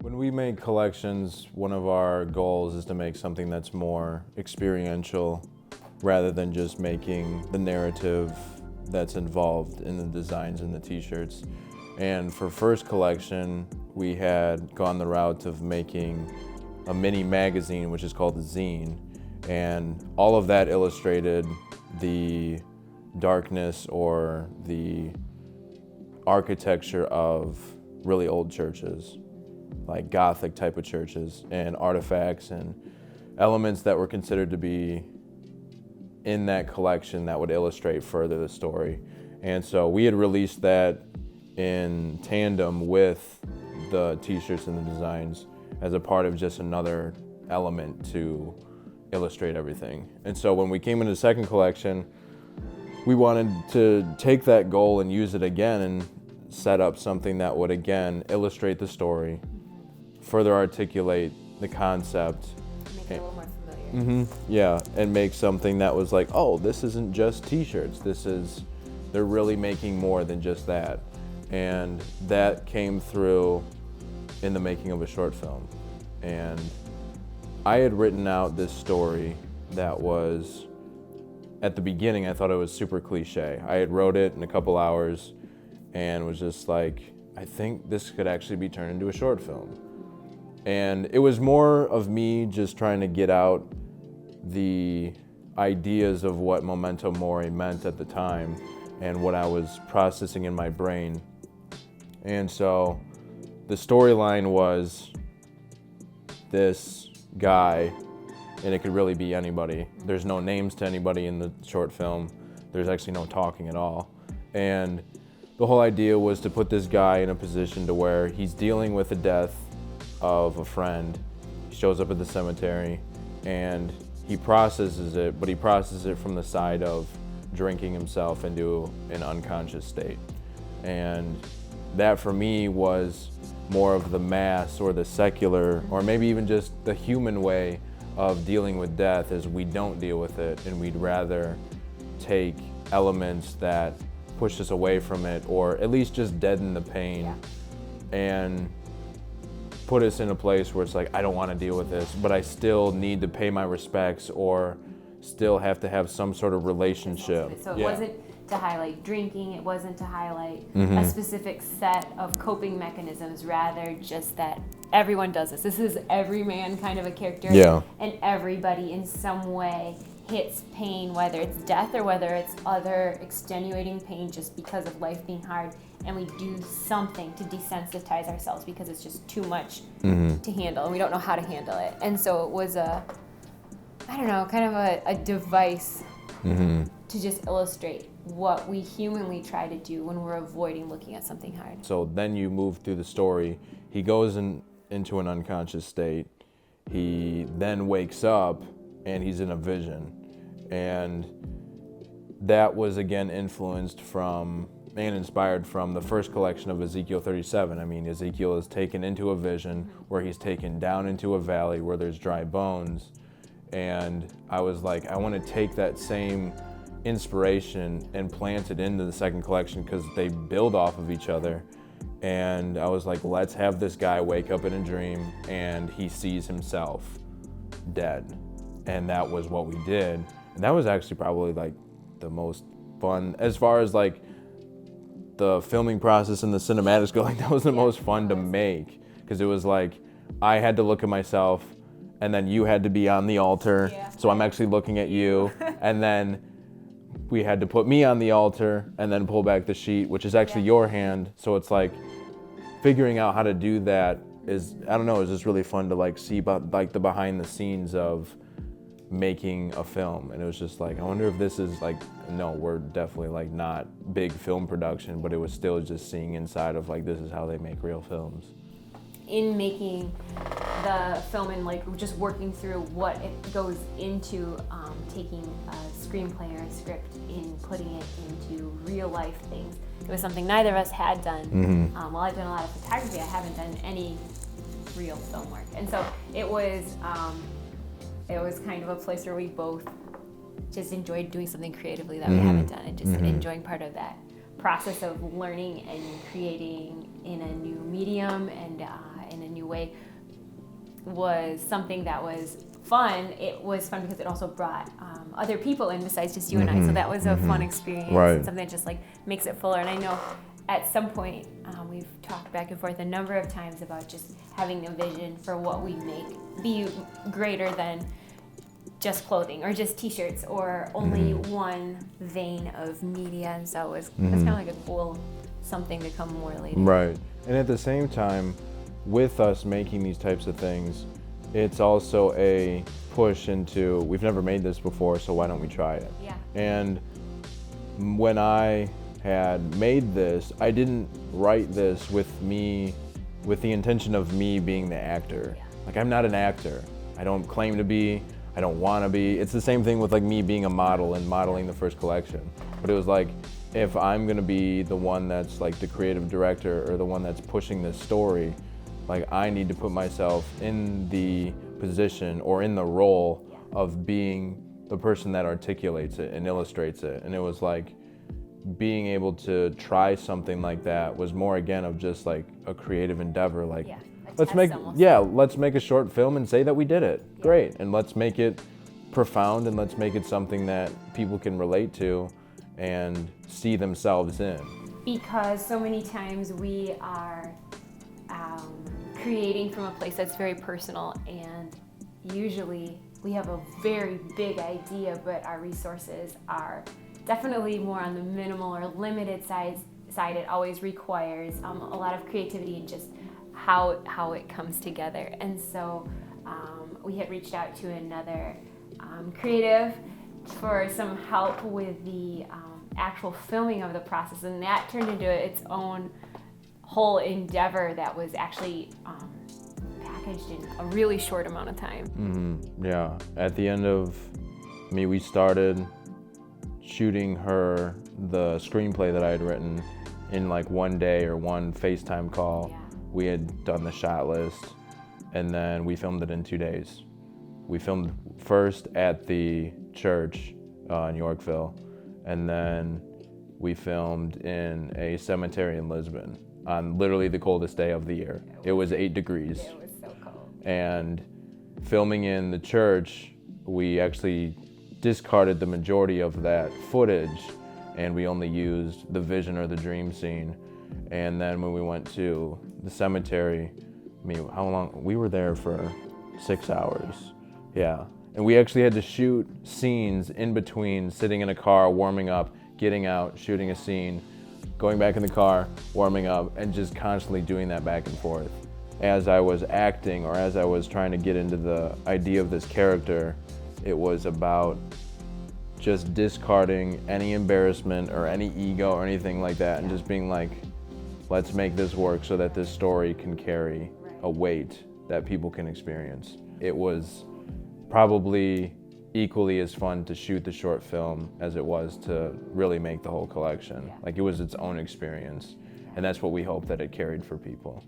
When we make collections, one of our goals is to make something that's more experiential rather than just making the narrative that's involved in the designs and the t-shirts. And for first collection, we had gone the route of making a mini magazine, which is called the zine. And all of that illustrated the darkness or the architecture of really old churches, like Gothic type of churches, and artifacts and elements that were considered to be in that collection that would illustrate further the story. And so we had released that in tandem with the t-shirts and the designs as a part of just another element to illustrate everything. And so when we came into the second collection, we wanted to take that goal and use it again and set up something that would again illustrate the story, further articulate the concept. Make it a little more familiar. Yeah, and make something that was like, oh, this isn't just t-shirts. They're really making more than just that. And that came through in the making of a short film. And I had written out this story that was, at the beginning, I thought it was super cliche. I had wrote it in a couple hours and was just like, I think this could actually be turned into a short film. And it was more of me just trying to get out the ideas of what Memento Mori meant at the time and what I was processing in my brain. And so the storyline was this guy, and it could really be anybody. There's no names to anybody in the short film. There's actually no talking at all. And the whole idea was to put this guy in a position to where he's dealing with the death of a friend. He shows up at the cemetery and he processes it, but he processes it from the side of drinking himself into an unconscious state. And that for me was more of the mass or the secular, or maybe even just the human way of dealing with death, is we don't deal with it and we'd rather take elements that push us away from it, or at least just deaden the pain and put us in a place where it's like, I don't want to deal with this, but I still need to pay my respects or still have to have some sort of relationship. So it wasn't to highlight drinking, it wasn't to highlight a specific set of coping mechanisms, rather just that everyone does this. This is everyman kind of a character. Yeah. And everybody in some way hits pain, whether it's death or whether it's other extenuating pain just because of life being hard, and we do something to desensitize ourselves because it's just too much to handle and we don't know how to handle it. And so it was kind of a device to just illustrate what we humanly try to do when we're avoiding looking at something hard. So then you move through the story. He goes into an unconscious state. He then wakes up and he's in a vision. And that was again influenced from and inspired from the first collection of Ezekiel 37. I mean, Ezekiel is taken into a vision where he's taken down into a valley where there's dry bones. And I was like, I want to take that same inspiration and plant it into the second collection because they build off of each other. And I was like, let's have this guy wake up in a dream and he sees himself dead. And that was what we did. And that was actually probably like the most fun, as far as like the filming process and the cinematics go, like that was the most fun to make, because it was like I had to look at myself and then you had to be on the altar. So I'm actually looking at you and then we had to put me on the altar and then pull back the sheet, which is actually your hand. So it's like figuring out how to do that is, I don't know, it's just really fun to like see about like the behind the scenes of making a film. And it was just like, I wonder if this is like, no, we're definitely like not big film production, but it was still just seeing inside of like, this is how they make real films. In making the film and like just working through what it goes into taking a screenplay or a script and putting it into real life things, it was something neither of us had done. While I've done a lot of photography, I haven't done any real film work. And so it was kind of a place where we both just enjoyed doing something creatively that we haven't done, and just enjoying part of that process of learning and creating in a new medium and in a new new way was something that was fun. It was fun because it also brought other people in besides just you and I. So that was a fun experience. Right. And something that just like makes it fuller. And I know at some point we've talked back and forth a number of times about just having a vision for what we make be greater than just clothing or just t-shirts or only one vein of media. And so it's kind of like a cool something to come more later. Right. And at the same time, with us making these types of things, it's also a push into, we've never made this before, so why don't we try it? Yeah. And when I had made this, I didn't write this with the intention of me being the actor. Yeah. Like, I'm not an actor. I don't claim to be, I don't want to be. It's the same thing with like me being a model and modeling the first collection. But it was like, if I'm gonna be the one that's like the creative director or the one that's pushing this story, like I need to put myself in the position or in the role of being the person that articulates it and illustrates it. And it was like being able to try something like that was more again of just like a creative endeavor. Like let's make a short film and say that we did it. Yeah. Great. And let's make it profound and let's make it something that people can relate to and see themselves in. Because so many times we are creating from a place that's very personal, and usually we have a very big idea, but our resources are definitely more on the minimal or limited side. It always requires a lot of creativity and just how it comes together. And so we had reached out to another creative for some help with the actual filming of the process, and that turned into its own whole endeavor that was actually packaged in a really short amount of time. Yeah, at the end of we started shooting her the screenplay that I had written in like one day or one FaceTime call. Yeah. We had done the shot list, and then we filmed it in 2 days. We filmed first at the church in Yorkville, and then we filmed in a cemetery in Lisbon on literally the coldest day of the year. It was 8 degrees. It was so cold. And filming in the church, we actually discarded the majority of that footage, and we only used the vision or the dream scene. And then when we went to the cemetery, how long? We were there for 6 hours. Yeah. And we actually had to shoot scenes in between sitting in a car, warming up, getting out, shooting a scene, going back in the car, warming up, and just constantly doing that back and forth. As I was acting or as I was trying to get into the idea of this character, it was about just discarding any embarrassment or any ego or anything like that, and just being like, let's make this work so that this story can carry a weight that people can experience. It was probably equally as fun to shoot the short film as it was to really make the whole collection. Like, it was its own experience, and that's what we hope that it carried for people.